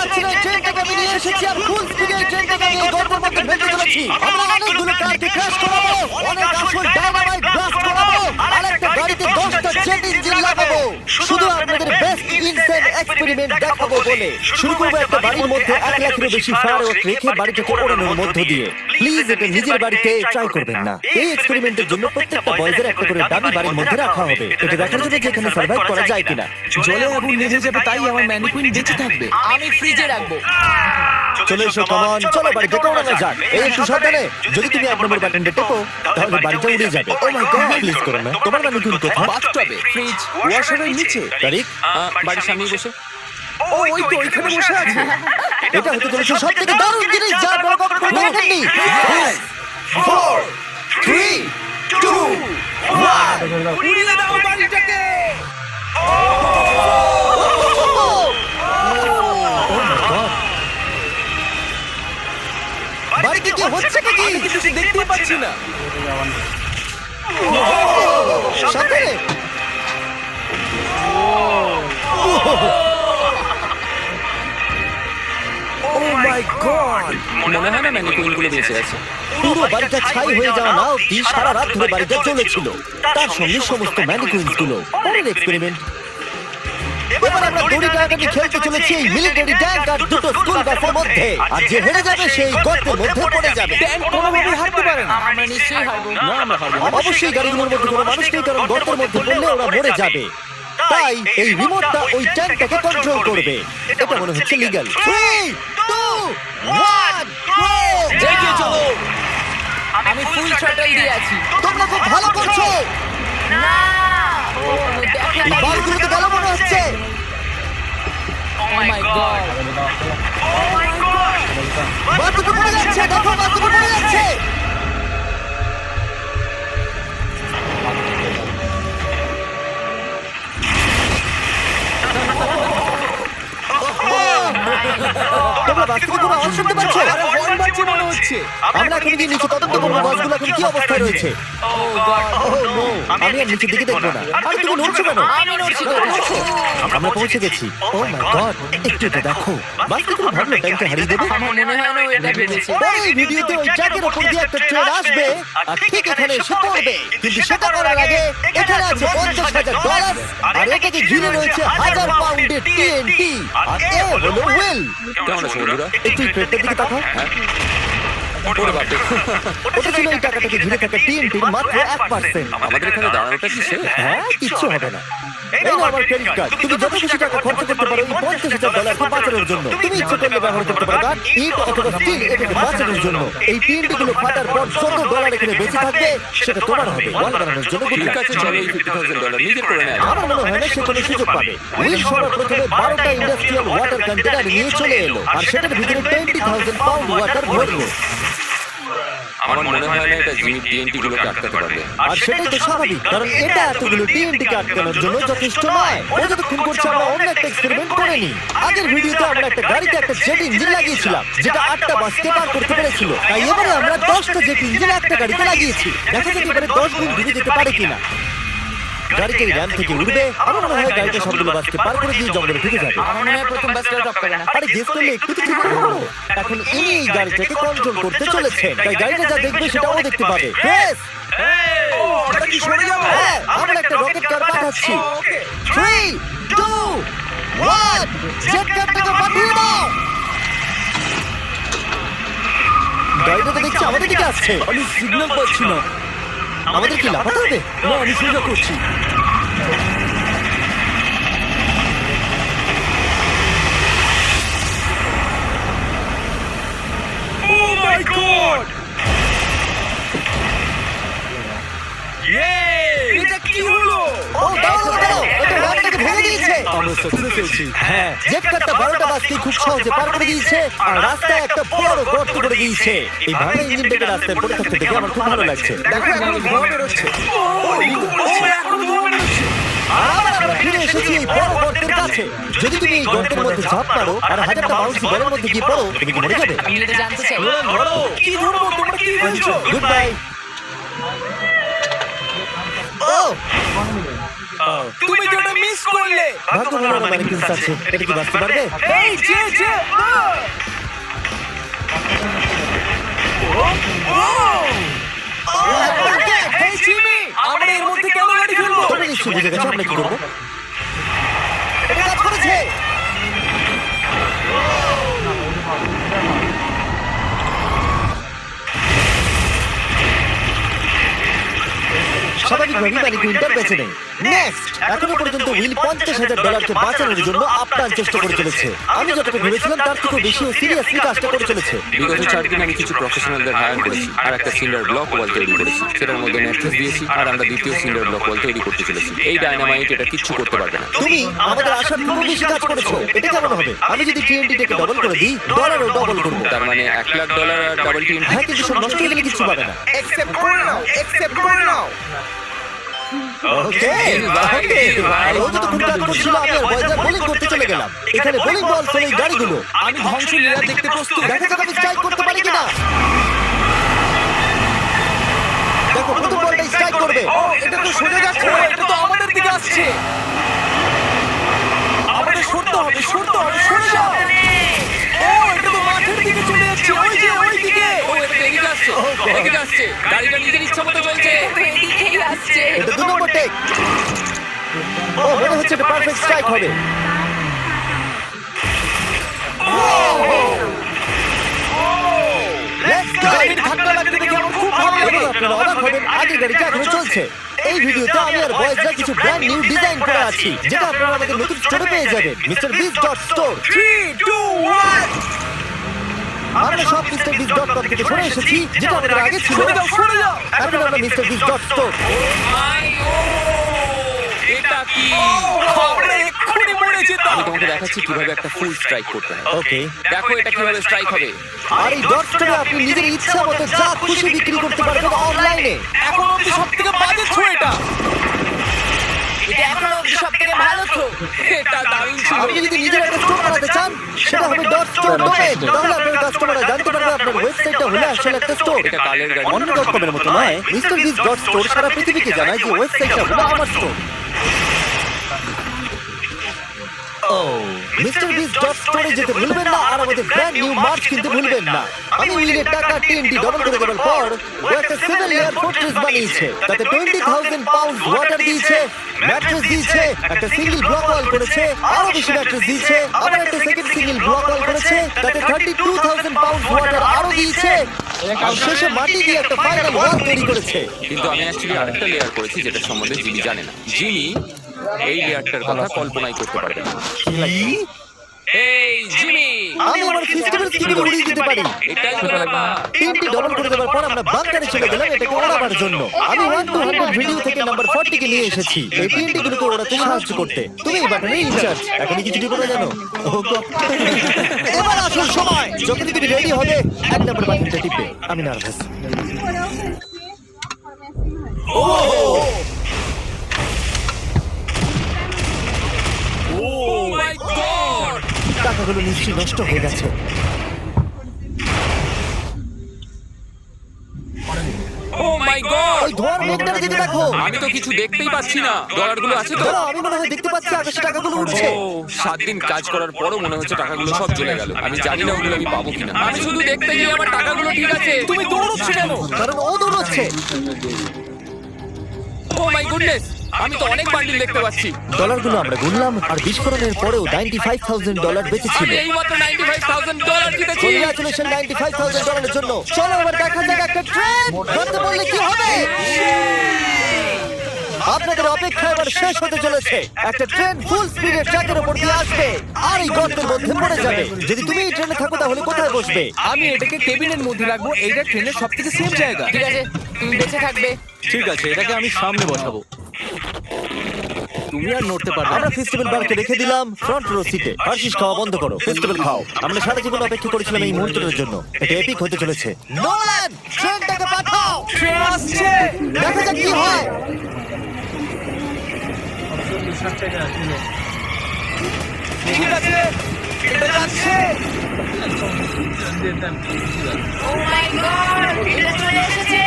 পাচ্ছি না, ট্রেনটাকে আমি নিয়ে এসেছি আর ফুল স্পিডে ট্রেনটাকে আমি এই গর্তের মধ্যে ফেলতে চলেছি। আমরা অনেকগুলো কারকে ক্র্যাশ করাবো, অনেক আসল ডায়নামাইট ব্লাস্ট করাবো, আর একটা গাড়িতে 10টা জেট ইঞ্জিন লাগাবো, শুধু আপনাদের বেস্ট ইনসেন এক্সপেরিমেন্ট দেখাবো বলে। শুরু করবো একটা বাড়ির মধ্যে 1 লাখেরও বেশি ফায়ারওয়ার্ক রেখে বাড়িটাকে ওড়ানোর মধ্য দিয়ে। প্লিজ এটা নিজের বাড়িতে ট্রাই করবেন না। এই এক্সপেরিমেন্টের জন্য প্রত্যেকটা বয়েজের একটা করে ডামি বাড়ির মধ্যে রাখা হবে, এটা দেখার জন্য যে এখানে সার্ভাইভ করা যায় কিনা। জলে আগুন লেগে যাবে, তাই আমার ম্যানিকুইন বেঁচে থাকবে। আমি ফ্রিজে রাখবো। চলে এসো, কমন, চলো বাড়িটাকে ওড়ানো যাক। এই একটু সাবধানে, যদি তুমি 1 নম্বর বাটনটা টেপো তাহলে বাড়িটা উড়ে যাবে। ও মাই গড, প্লিজ করো না। তোমার ম্যানিকুইন কোথায়? বাথটবে, ফ্রিজ, ওয়াশারের নিচে। তারিক, বাড়ির সামনে বসে। ও ওই তো ওইখানে বসে আছে। এটা হতে চলেছে সবথেকে দারুণ জিনিস যা আপনারা কখনো দেখেননি। 4 3 2 1 উড়িয়ে দাও বাড়িটাকে। বাড়িতে কি হচ্ছে নাকি? কিছু দেখতে পাচ্ছি না। সাথে ও মাই গড, মনে হয় না ম্যানিকুইনগুলো বেঁচে আছে। পুরো বাড়িটা ছাই হয়ে যাওয়া না অব্দি সারা রাত ধরে বাড়িটা জ্বলেছিল, তার সঙ্গে সমস্ত ম্যানিকুইনস গুলো। পরের এক্সপেরিমেন্ট, এবার আমরা দড়ি টানাটানি খেলতে চলেছি এই মিলিটারি ট্যাঙ্ক আর দুটো স্কুল বাসের মধ্যে, আর যে হেরে যাবে সেই গর্তের মধ্যে পড়ে যাবে। ট্যাঙ্ক কোনোভাবেই হারতে পারে না। আমরা নিশ্চয়ই হারবো। না, আমরা হারবো না। অবশ্যই গাড়িগুলোর মধ্যে কোনো মানুষ নেই, কারণ গর্তের মধ্যে পড়লে ওরা মরে যাবে। তাই এই রিমোটটা ওই ট্যাঙ্কটাকে কন্ট্রোল করবে। এটা মনে হচ্ছে লিগ্যাল। 3 2 1 গো! এগিয়ে চলো। আমি ফুল থ্রটল দিয়ে আছি। তোমরা খুব ভালো করছো। না, ও দেখো এই বাসগুলোতে গেল মনে হচ্ছে। ও মাই গড। বাস দুটো পড়ে যাচ্ছে, দেখো বাস দুটো পড়ে যাচ্ছে। তোমরা বাস থেকে কোনো আওয়াজ শুনতে পাচ্ছ? আরে হর্ন বাজছে মনে হচ্ছে। আমরা এখন গিয়ে নিচে তদন্ত করবো বাসগুলো এখন কি অবস্থায় রয়েছে। ওহ নো, আমি আর নিচের দিকে দেখবো না। আরে তুমি নড়ছো কেন? আমি নড়ছি তো। আমরা পৌঁছে গেছি। ও মাই গড, একটু এটা দেখো। বাস থেকে ভাবলো ট্যাঙ্কটা হারিয়ে দেবে। আমার মনে হয় না ও এটা ভেবেছে। পরে এই ভিডিওতে ওই ট্রাকের উপর দিয়ে একটা ট্রেন আসবে আর ঠিক এখানে এসে পড়বে, কিন্তু সেটা করার আগে এখানে আছে $50,000 আর এটাকে ঘিরে রয়েছে 1000 পাউন্ডের TNT আর এ হলো ওয়েল। কেমন আছো বন্ধুরা? একটু এই ট্রেনটার দিকে তাকাও। ওরে বাপরে। ওটা ছিল এই টাকাটাকে ঘিরে থাকা TNT-র মাত্র 1%। আমাদের এখানে দাঁড়ানোটা কি শেষ? হ্যাঁ, কিচ্ছু হবে না। এই নাও আমার ক্রেডিট কার্ড। তুমি যত খুশি টাকা খরচ করতে পারো এই $50,000 বাঁচানোর জন্য। তুমি ইচ্ছে করলে ব্যবহার করতে পারো কার্ড, ইট অথবা স্টিল এটাকে বাঁচানোর জন্য। এই TNT গুলো ফাটার পর $100 এখানে বেঁচে থাকবে, সেটা তোমার হবে। ওয়াল বানানোর জন্য good ঠিক luck। আছে, চলো এই $50,000 নিজের করে নেয়। আমার মনে হয় না সে কোনো সুযোগ পাবে। উইল সবার প্রথমে 12টা ইন্ডাস্ট্রিয়াল ওয়াটার কন্টেনার নিয়ে চলে এলো আর সেটার ভিতরে 20,000 পাউন্ড ওয়াটার ভরলো। আমার মনে হয় না এটা TNT গুলোকে আটকাতে পারবে। আর সেটাই তো স্বাভাবিক, কারণ এটা এতগুলো TNT কে আটকানোর জন্য যথেষ্ট নয়। ও যতক্ষণ করছে আমরা অন্য একটা এক্সপেরিমেন্ট করে নিই। আগের ভিডিওতে আমরা একটা গাড়িতে একটা জেট ইঞ্জিন লাগিয়েছিলাম যেটা 8টা বাসকে পার করতে পেরেছিল। তাই এবারে আমরা 10টা জেট ইঞ্জিন একটা গাড়িতে লাগিয়েছি। দেখা যাক এবারে 10 গুণ দূরে যেতে পারে কিনা। গাড়িটা এই র্যাম থেকে উঠবে, আমার মনে হয় গাড়িটা সবগুলো বাসকে পার করে দিয়ে জঙ্গলে ঢুকে যাবে। আমার মনে হয় প্রথম বাসটা টপ করে না। আরে গেস করলে একটু তো ঠিক হবে। এখন ইনি এই গাড়িটাকে কন্ট্রোল করতে চলেছেন, তাই গাড়িটা যা দেখবে সেটাও দেখতে পাবে। বেশ, আমরা কি সরে যাবো? হ্যাঁ, আমরা একটা রকেট কার পাঠাচ্ছি। 3 2 1 জেট কারটাকে পাঠিয়ে দাও। গাড়িটা তো দেখছি আমাদের দিকে আসছে। আমি সিগন্যাল পাচ্ছি না। আমাদের কি লাফাতে হবে? না, আমি সোজা করছি। Oh my God! এটা কি হলো? ও দাঁড়াও দাঁড়াও, এটা র্যামটাকে ভেঙে দিয়েছে। আমরা সাকসেস হয়েছি। হ্যাঁ, জেট কারটা 12টা বাসকে খুব সহজে পার করে দিয়েছে আর রাস্তায় একটা বড় গর্ত করে দিয়েছে। এই ভাঙা ইঞ্জিনটাকে রাস্তায় পড়ে থাকতে দেখে আমার খুব ভালো লাগছে। দেখো এখনো ধোঁয়া বেরোচ্ছে। ও এখনো ধোঁয়া বেরোচ্ছে। আবার আমরা ফিরে এসেছি এই বড় গর্তের কাছে। যদি তুমি এই গর্তের মধ্যে ঝাঁপ মারো আর 1000টা বাউন্সি বলের মধ্যে গিয়ে পড়ো, তুমি কি মরে যাবে? আমি এটা জানতে চাই। ধরো। কি ধরবো? তোমরা কি বলছো? Good bye. ও তুমি তো এটা মিস করলে। ভাগ্য ভালো না ম্যানিকুইন্স আছে। এটা কি বাঁচতে পারবে? এই যে এই জিমি, আমরা এর মধ্যে কেন গাড়ি ফেলবো? তোমরা নিশ্চয়ই বুঝে গেছো আমরা কি করবো। এটা কাজ করেছে। স্বাভাবিকভাবেই ম্যানিকুইনটা বেঁচে নেই। নেক্সট, এখনো পর্যন্ত উইল $50,000 বাঁচানোর জন্য আপ্রাণ চেষ্টা করে চলেছে। আমি যতটা ভেবেছিলাম তার থেকেও বেশি ও সিরিয়াসলি কাজটা করে চলেছে। বিগত 4 দিন আমি কিছু প্রফেশনালদের হায়ার করেছি আর একটা সিন্ডার ব্লক ওয়াল তৈরি করেছি। সেটার মধ্যে ম্যাট্রেস দিয়েছি আর আমরা দ্বিতীয় সিন্ডার ব্লক ওয়াল তৈরি করতে চলেছি। এই ডায়নামাইট এটা কিচ্ছু করতে পারবে না। তুমি আমাদের আশার থেকেও বেশি কাজ করেছো। এটা কেমন হবে? আমি যদি TNT-টাকে ডবল করে দিই, ডলারও ডবল করবো। তার মানে $1 লাখ আর ডাবল টিম। হ্যাঁ, কিন্তু সব নষ্ট হয়ে গেলে কিছু পাবে না। অ্যাকসেপ্ট করে নাও, অ্যাকসেপ্ট করে নাও। ওকে, আর ও যতক্ষণ কাজ করছিল আমি আর বয়েজার বোলিং করতে চলে গেলাম। এখানে বোলিং বল ফেলে এই গাড়িগুলো আমি ধ্বংসলীলা দেখতে প্রস্তুত। দেখা যাক আমি স্ট্রাইক করতে পারি কিনা। দেখো, প্রথম বলটা স্ট্রাইক করবে। ও, এটা তো সরে যাচ্ছে। এটা তো আমাদের দিকে আসছে। আমাদের সরতে হবে, সরতে হবে, সরে যাও। ও, এটা তো মাঠের দিকে চলে যাচ্ছে। ওই যে ওই দিকে। ও এটা তো এদিকে আসছে। এদিকে আসছে। গাড়িটা নিজের ইচ্ছা মতো চলছে। এদিকেই আসছে। এটা 2 নম্বর টেক। ও, মনে হচ্ছে এটা পারফেক্ট স্ট্রাইক হবে। Let's go! গাড়ির ধাক্কা লাগতে দেখে আমার খুব ভালো লাগে। এবার আপনারা অবাক হবেন, আগের গাড়িটা এখনো চলছে। এই ভিডিওতে আমি আর বয়েজরা কিছু ব্র্যান্ড নিউ ডিজাইন করে আছি, যেটা আপনারা আমাদের নতুন স্টোরে পেয়ে যাবেন, MrBeast.store। 3, 2, 1 আমরা সব MrBeast.com থেকে সরে এসেছি, যেটা আমাদের আগে ছিল। সরে যাও, সরে যাও। এখন আমরা MrBeast.store। এটা কি? আমরা এক্ষুনি মরে যেতাম। আমি তোমাকে দেখাচ্ছি কিভাবে একটা ফুল স্ট্রাইক করতে হয়। ওকে, দেখো এটা কিভাবে স্ট্রাইক হবে। আর এই ডট স্টোরে আপনি নিজের ইচ্ছা মতো যা খুশি বিক্রি করতে পারবেন অনলাইনে। এখন অব্দি সবথেকে বাজে ছো এটা। এটা এখনো অব্দি সবথেকে ভালো তো। এটা দারুণ ছিল। আপনি যদি নিজের একটা স্টোর বানাতে চান, সেটা হবে ডট স্টোর ডোমেন। তাহলে আপনার কাস্টমাররা জানতে পারবে আপনার ওয়েবসাইটটা হলো আসলে একটা স্টোর। এটা কালের গাড়ি। অন্য ডটকমের মতো নয়, MrBeast.store সারা পৃথিবীকে জানায় যে ওয়েবসাইটটা হলো আমার স্টোর। MrBeast.store-এ যেতে ভুলবেন না, আর আমাদের ব্র্যান্ড নিউ মার্চ কিনতে ভুলবেন না। আমি উইলের টাকা TNT ডবল করে দেওয়ার পর ও একটা 7 লেয়ার ফোর্ট্রেস বানিয়েছে। তাতে 20,000 পাউন্ড ওয়াটার দিয়েছে, ম্যাট্রেস দিয়েছে, একটা সিঙ্গেল ব্লক ওয়াল করেছে, আরো বেশি ম্যাট্রেস দিয়েছে, আবার একটা সেকেন্ড সিঙ্গেল ব্লক ওয়াল করেছে, তাতে 32,000 পাউন্ড ওয়াটার আরো দিয়েছে, আর শেষে মাটি দিয়ে একটা ফাইনাল ওয়াল তৈরি করেছে। কিন্তু আমি অ্যাকচুয়ালি আরেকটা লেয়ার করেছি যেটা সম্বন্ধে জিমি জানে না। জিমি এই লেয়ারটার কথা কল্পনাই করতে পারবে না। এই জিমি, আমি আমার ফেস্টিভ্যাল স্কিমে উড়িয়ে দিতে পারি। এটাই তো ব্যাপার। তিনটি ডবল করে দেওয়ার পর আমরা বাংকারে চলে গেলাম এটাকে ওড়াবার জন্য। আমি 1-200 ভিডিও থেকে নাম্বার 40 কে নিয়ে এসেছি এই তিনটি গুলোকে ওড়াতে সাহায্য করতে। তুমি এই বাটনে ইনচার্জ। এখন কিছু টিপো না জানো? Oh God! এবার আসল সময়। যখন তুমি রেডি হবে, 1 নাম্বার বাটনটা টিপবে। আমি নার্ভাস। ও মাই গড! টাকাগুলো নিশ্চয়ই নষ্ট হয়ে গেছে। ও মাই গড! ওই ধোয়ার মেঘটার দিকে দেখো। আমি তো কিছু দেখতেই পাচ্ছি না। ডলারগুলো আছে তো? দাঁড়াও, আমি মনে হয় দেখতে পাচ্ছি আকাশে টাকাগুলো উঠছে। ও 7 দিন কাজ করার পরও মনে হচ্ছে টাকাগুলো সব চলে গেল। আমি জানি না ওগুলো আমি পাবো কিনা। আমি শুধু দেখতে গিয়ে আমার টাকাগুলো ঠিক আছে। তুমি দৌড়চ্ছ কেন? কারণ ও দৌড়চ্ছে। ও মাই গুডনেস! আমি তো অনেক বান্ডিল দেখতে পাচ্ছি। ডলারগুলো আমরা গুনলাম, আর বিস্ফোরণের পরেও $95,000 বেঁচে ছিল। আমি এইমাত্র $95,000 জিতেছি। কংগ্রাচুলেশন $95,000 জন্য। চলো এবার দেখা যাক একটা ট্রেন ধরতে বললে কি হবে। আপনাদের অপেক্ষা এবার শেষ হতে চলেছে। একটা ট্রেন ফুল স্পিডে ট্র্যাকের উপর দিয়ে আসবে আর এই গর্তের মধ্যে পড়ে যাবে। যদি তুমি এই ট্রেনে থাকো তাহলে কোথায় বসবে? আমি এটাকে কেবিনের মধ্যে রাখবো। এইটা ট্রেনের সবথেকে সেফ জায়গা। ঠিক আছে, তুমি বেঁচে থাকবে। ঠিক আছে, এটাকে আমি সামনে বসাবো। তুমি আর নড়তে পারবে না। আমরা ফেস্টিভ্যাল বারকে রেখে দিলাম ফ্রন্ট রো সিটে। হার্শিস খাওয়া বন্ধ করো, ফেস্টিভ্যাল খাও। আমরা সারা জীবন অপেক্ষা করেছিলাম এই মুহূর্তের জন্য। এটা এপিক হতে চলেছে। নোলান, ট্রেনটাকে পাঠাও। ট্রেন আসছে। দেখা যাক কি হয়। ঠিক আছে, এটা যাচ্ছে। ও মাই গড, এটা চলে এসেছে।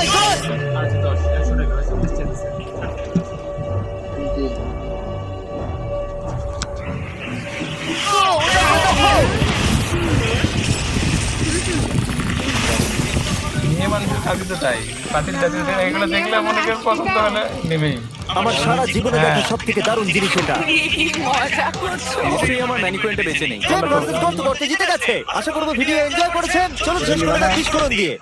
my God! মেয়ে মানুষের কাজই তো তাই পাতিল টাতিল এগুলো দেখলে মনে কেউ পছন্দ হলে নেবেই। আমার সারা জীবনে দেখা সব থেকে দারুণ জিনিস এটা। মজা করছো। নিশ্চয়ই আমার ম্যানিকুয়েন্টে বেঁচে নেই। জেন ভার্সেস গর্ত, গর্ত জিতে গেছে। আশা করবো ভিডিও এনজয় করেছেন। চলুন শেষ করে বিস্ফোরণ দিয়ে।